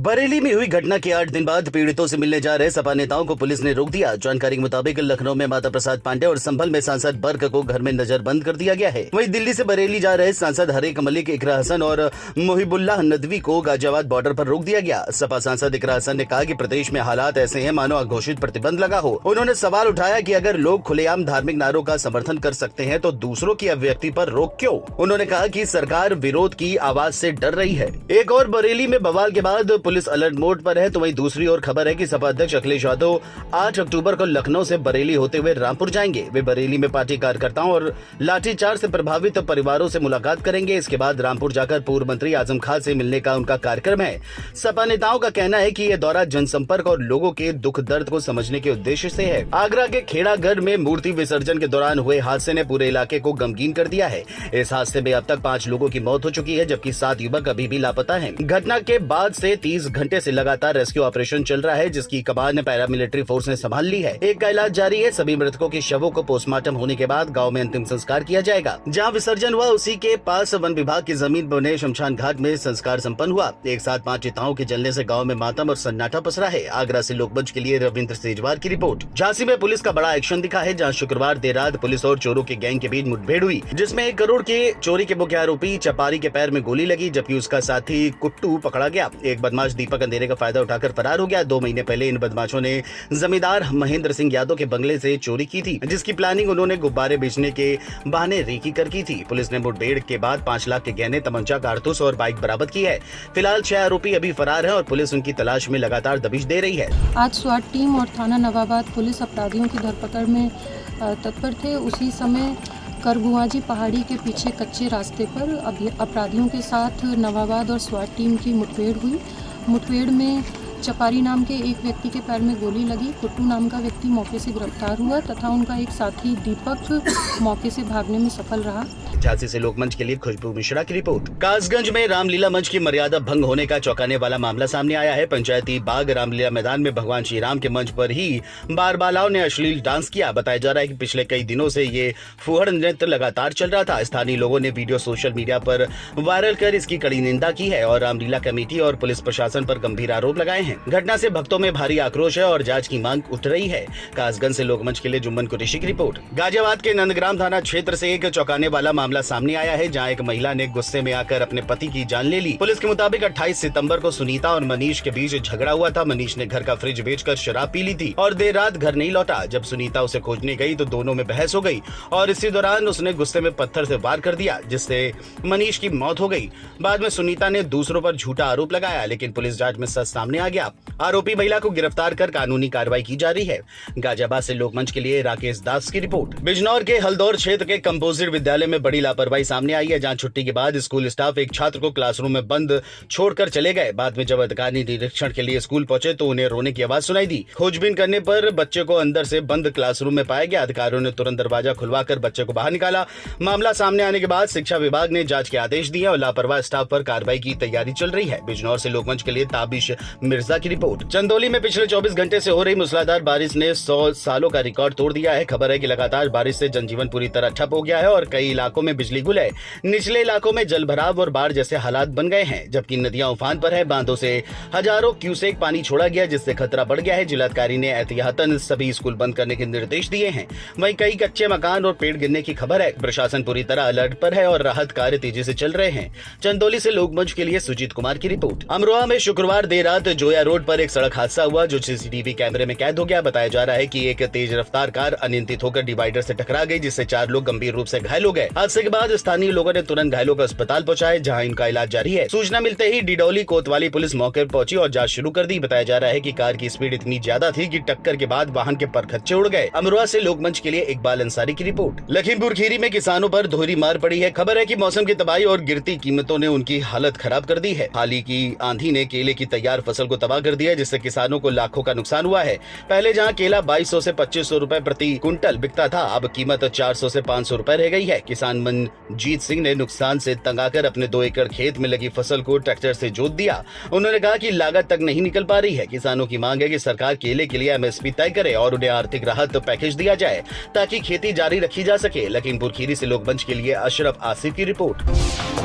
बरेली में हुई घटना के 8 दिन बाद पीड़ितों से मिलने जा रहे सपा नेताओं को पुलिस ने रोक दिया। जानकारी के मुताबिक लखनऊ में माता प्रसाद पांडे और संभल में सांसद बर्क को घर में नजरबंद कर दिया गया है। वहीं दिल्ली से बरेली जा रहे सांसद हरेक मलिक, इकरा हसन और मुहिबुल्लाह नदवी को गाजियाबाद बॉर्डर पर रोक दिया गया। सपा सांसद इकरा हसन ने कहा कि प्रदेश में हालात ऐसे हैं मानो अघोषित प्रतिबंध लगा हो। उन्होंने सवाल उठाया कि अगर लोग खुलेआम धार्मिक नारों का समर्थन कर सकते हैं तो दूसरों की अभिव्यक्ति पर रोक क्यों। उन्होंने कहा कि सरकार विरोध की आवाज से डर रही है। एक और बरेली में बवाल के बाद पुलिस अलर्ट मोड पर है, तो वहीं दूसरी ओर खबर है कि सपा अध्यक्ष अखिलेश यादव 8 अक्टूबर को लखनऊ से बरेली होते हुए रामपुर जाएंगे। वे बरेली में पार्टी कार्यकर्ताओं और लाठीचार्ज से प्रभावित परिवारों से मुलाकात करेंगे। इसके बाद रामपुर जाकर पूर्व मंत्री आजम खान से मिलने का उनका कार्यक्रम है। सपा नेताओं का कहना है कि यह दौरा जनसंपर्क और लोगों के दुख दर्द को समझने के उद्देश्य से है। आगरा के खेड़ागढ़ में मूर्ति विसर्जन के दौरान हुए हादसे ने पूरे इलाके को गमगीन कर दिया है। इस हादसे में अब तक 5 लोगों की मौत हो चुकी है, जबकि 7 युवक अभी भी लापता हैं। घटना के बाद से 30 घंटे से लगातार रेस्क्यू ऑपरेशन चल रहा है, जिसकी कमान पैरामिलिट्री फोर्स ने संभाल ली है। एक का इलाज जारी है। सभी मृतकों के शवों को पोस्टमार्टम होने के बाद गांव में अंतिम संस्कार किया जाएगा। जहां विसर्जन हुआ उसी के पास वन विभाग की जमीन बने शमशान घाट में संस्कार संपन्न हुआ। एक साथ 5 चिताओं के जलने से गांव में मातम और सन्नाटा पसरा है। आगरा से लोकमंच के लिए रविंद्र सेजवार की रिपोर्ट। झांसी में पुलिस का बड़ा एक्शन दिखा है, जहाँ शुक्रवार देर रात पुलिस और चोरों के गैंग के बीच मुठभेड़ हुई, जिसमें 1 करोड़ के चोरी के मुख्य आरोपी चपारी के पैर में गोली लगी, जबकि उसका साथी कुट्टू पकड़ा गया। एक बदमाश दीपक अंधेरे का फायदा उठाकर फरार हो गया। 2 महीने पहले इन बदमाशों ने जमींदार महेंद्र सिंह यादव के बंगले से चोरी की थी, जिसकी प्लानिंग उन्होंने गुब्बारे बेचने के बहाने रेकी कर की थी। पुलिस ने मुठभेड़ के बाद 5 लाख के गहने, तमंचा, कारतूस और बाइक बरामद की है। फिलहाल 6 आरोपी अभी फरार हैं और पुलिस उनकी तलाश में लगातार दबिश दे रही है। आज स्वाट टीम और थाना नवाबाद पुलिस अपराधियों की धरपकड़ में तत्पर थे। उसी समय करगुआजी पहाड़ी के पीछे कच्चे रास्ते पर अपराधियों के साथ नवाबाद और स्वाट टीम की मुठभेड़ हुई। मुठभेड़ में चपारी नाम के एक व्यक्ति के पैर में गोली लगी। कुट्टू नाम का व्यक्ति मौके से गिरफ्तार हुआ तथा उनका एक साथी दीपक मौके से भागने में सफल रहा। झांसी से लोकमंच के लिए खुशबू मिश्रा की रिपोर्ट। कासगंज में रामलीला मंच की मर्यादा भंग होने का चौंकाने वाला मामला सामने आया है। पंचायती बाग रामलीला मैदान में भगवान श्री राम के मंच पर ही बार बालाओं ने अश्लील डांस किया। बताया जा रहा है कि पिछले कई दिनों से ये फुहड़ नृत्य लगातार चल रहा था। स्थानीय लोगों ने वीडियो सोशल मीडिया पर वायरल कर इसकी कड़ी निंदा की है और रामलीला कमेटी और पुलिस प्रशासन पर गंभीर आरोप लगाए हैं। घटना से भक्तों में भारी आक्रोश है और जांच की मांग उठ रही है। कासगंज से लोकमंच के लिए जुम्मन कुरैशी की रिपोर्ट। गाजियाबाद के नंदग्राम थाना क्षेत्र से एक चौंकाने वाला मामला सामने आया है, जहां एक महिला ने गुस्से में आकर अपने पति की जान ले ली। पुलिस के मुताबिक 28 सितंबर को सुनीता और मनीष के बीच झगड़ा हुआ था। मनीष ने घर का फ्रिज बेचकर शराब पी ली थी और देर रात घर नहीं लौटा। जब सुनीता उसे खोजने गई तो दोनों में बहस हो गई और इसी दौरान उसने गुस्से में पत्थर से वार कर दिया, जिससे मनीष की मौत हो गई। बाद में सुनीता ने दूसरों पर झूठा आरोप लगाया, लेकिन पुलिस जांच में सच सामने आ गया। आरोपी महिला को गिरफ्तार कर कानूनी कार्रवाई की जा रही है। गाजियाबाद से लोकमंच के लिए राकेश दास की रिपोर्ट। बिजनौर के हल्दौर क्षेत्र के कंपोजिट विद्यालय में बड़ी लापरवाही सामने आई है, जहां छुट्टी के बाद स्कूल स्टाफ एक छात्र को क्लासरूम में बंद छोड़कर चले गए। बाद में जब अधिकारी निरीक्षण के लिए स्कूल पहुंचे तो उन्हें रोने की आवाज सुनाई दी। खोजबीन करने पर बच्चे को अंदर से बंद क्लासरूम में पाया गया। अधिकारियों ने तुरंत दरवाजा खुलवाकर बच्चे को बाहर निकाला। मामला सामने आने के बाद शिक्षा विभाग ने जांच के आदेश दिए और लापरवाह स्टाफ पर कार्रवाई की तैयारी चल रही है। बिजनौर से लोकमंच के लिए ताबिश मिर्जा की रिपोर्ट। चंदौली में पिछले 24 घंटे से हो रही मूसलाधार बारिश ने 100 सालों का रिकॉर्ड तोड़ दिया है। खबर है कि लगातार बारिश से जनजीवन पूरी तरह ठप हो गया है और कई इलाकों में बिजली गुल है। निचले इलाकों में जलभराव और बाढ़ जैसे हालात बन गए हैं, जबकि नदियां उफान पर है। बांधों से हजारों क्यूसेक पानी छोड़ा गया, जिससे खतरा बढ़ गया है। जिलाधिकारी ने एहतियातन सभी स्कूल बंद करने के निर्देश दिए हैं। वहीं कई कच्चे मकान और पेड़ गिरने की खबर है। प्रशासन पूरी तरह अलर्ट पर है और राहत कार्य तेजी से चल रहे हैं। चंदौली से लोकमंच के लिए सुजीत कुमार की रिपोर्ट। अमरोहा में शुक्रवार देर रात जोया रोड पर एक सड़क हादसा हुआ, जो सीसीटीवी कैमरे में कैद हो गया। बताया जा रहा है कि एक तेज रफ्तार कार अनियंत्रित होकर डिवाइडर से टकरा गई, जिससे 4 लोग गंभीर रूप से घायल हो गए। हादसे के बाद स्थानीय लोगों ने तुरंत घायलों को अस्पताल पहुंचाए, जहां इनका इलाज जारी है। सूचना मिलते ही डिडौली कोतवाली पुलिस मौके पर पहुंची और जांच शुरू कर दी। बताया जा रहा है कि कार की स्पीड इतनी ज्यादा थी कि टक्कर के बाद वाहन के परखच्चे उड़ गए। अमरोहा से लोकमंच के लिए इकबाल अंसारी की रिपोर्ट। लखीमपुर खीरी में किसानों पर दोहरी मार पड़ी है। खबर है कि मौसम की तबाही और गिरती कीमतों ने उनकी हालत खराब कर दी है। हाल ही की आंधी ने केले की तैयार फसल को तबाह कर दिया है, जिससे किसानों को लाखों का नुकसान हुआ है। पहले जहां केला 2200 से 2500 रुपए प्रति कुंटल बिकता था, अब कीमत 400 से 500 रुपए रह गई है। किसान मनजीत सिंह ने नुकसान से तंग आकर अपने 2 एकड़ खेत में लगी फसल को ट्रैक्टर से जोत दिया। उन्होंने कहा कि लागत तक नहीं निकल पा रही है। किसानों की मांग है कि सरकार केले के लिए एमएसपी तय करे और उन्हें आर्थिक राहत पैकेज दिया जाए, ताकि खेती जारी रखी जा सके। लखीमपुर खीरी से लोकमंच के लिए अशरफ आसिफ की रिपोर्ट।